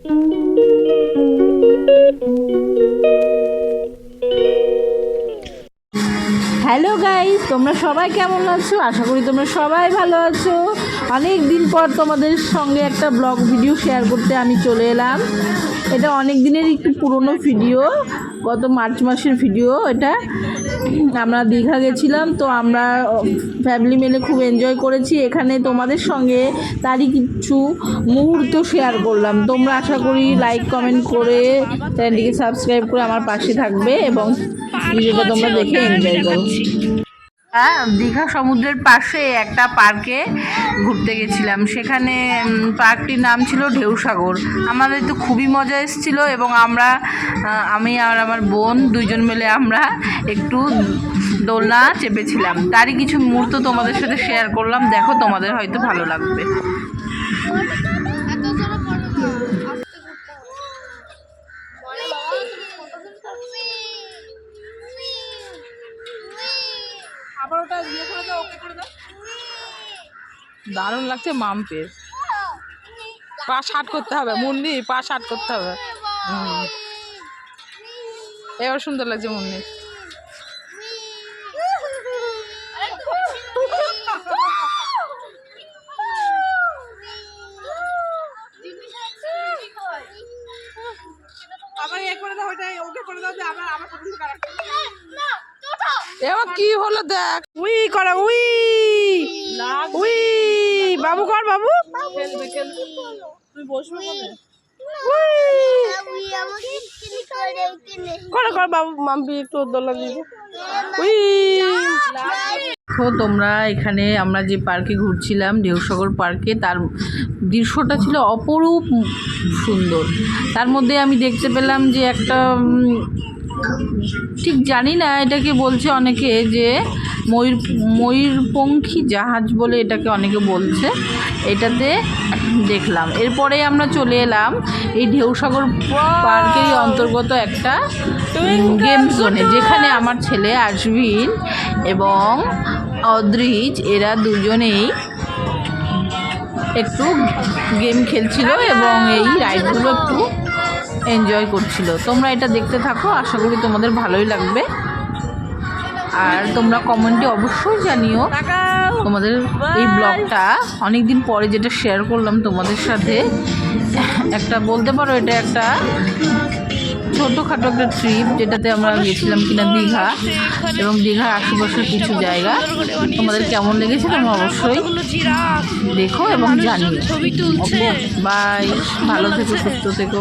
Hello guys, তোমরা সবাই কেমন আছো? আশা করি তোমরা সবাই ভালো আছো। অনেক দিন পর তোমাদের সঙ্গে একটা ব্লগ ভিডিও শেয়ার করতে আমি চলে এলাম। এটা অনেক দিনের একটু পুরনো ভিডিও, গত মার্চ মাসের ভিডিও। এটা আমরা দীঘা গেছিলাম, তো আমরা ফ্যামিলি মিলে খুব এনজয় করেছি। এখানে তোমাদের সঙ্গে তারই কিছু মুহূর্ত শেয়ার করলাম। তোমরা আশা করি লাইক কমেন্ট করে চ্যানেলটিকে সাবস্ক্রাইব করে আমার পাশে থাকবে এবং ভিডিওটা তোমরা দেখে এনজয় করো। হ্যাঁ, দীঘা সমুদ্রের পাশে একটা পার্কে ঘুরতে গেছিলাম। সেখানে পার্কটির নাম ছিল ঢেউসাগর। আমাদের তো খুবই মজা এসেছিলো এবং আমি আর আমার বোন দুইজন মিলে আমরা একটু দোলনা চেপেছিলাম। তারই কিছু মুহূর্ত তোমাদের সাথে শেয়ার করলাম। দেখো, তোমাদের হয়তো ভালো লাগবে। আবার ওটা ইয়ে করে দাও, ওকে করে দাও। দারুণ লাগছে মাম্পের। পা শার্ট করতে হবে, মুন্নি পা শার্ট করতে হবে। এবার সুন্দর লাগছে মুন্নি। আবার ইয়ে করে দাও, ওটা ওকে করে দাও, আবার আবার এবার কি হলো দেখ। উই করা, উই উই বাবু কর, বাবু খেলবে খেলবে। তুই বসবে বলে কর কর বাবু, মাম্পি একটু দোলা দিবে। উই দেখো তোমরা, এখানে আমরা যে পার্কে ঘুরছিলাম ঢেউসাগর পার্কে, তার দৃশ্যটা ছিল অপরূপ সুন্দর। তার মধ্যে আমি দেখতে পেলাম যে একটা, ঠিক জানি না এটাকে বলছে অনেকে যে ময়ূরপঙ্খী জাহাজ বলে এটাকে অনেকে বলছে। এটাতে দেখলাম। এরপরে আমরা চলে এলাম এই ঢেউসাগর পার্কেরই অন্তর্গত একটা গেম জোনে, যেখানে আমার ছেলে আশবিন এবং অদ্রিজ এরা দুজনেই একটু গেম খেলছিল এবং এই রাইডগুলো একটু এনজয় করছিল। তোমরা এটা দেখতে থাকো, আশা করি তোমাদের ভালোই লাগবে। আর তোমরা কমেন্টে অবশ্যই জানিও তোমাদের এই ব্লগটা অনেক দিন পরে যেটা শেয়ার করলাম তোমাদের সাথে। একটা বলতে পারো এটা একটা ছোটোখাটো একটা ট্রিপ, যেটাতে আমরা গেছিলাম কিনা দীঘা এবং দীঘার আশেপাশের কিছু জায়গা। তোমাদের কেমন লেগেছে তোমরা অবশ্যই দেখো এবং জানিও। বাই, ভালো থেকো, সুস্থ থেকো।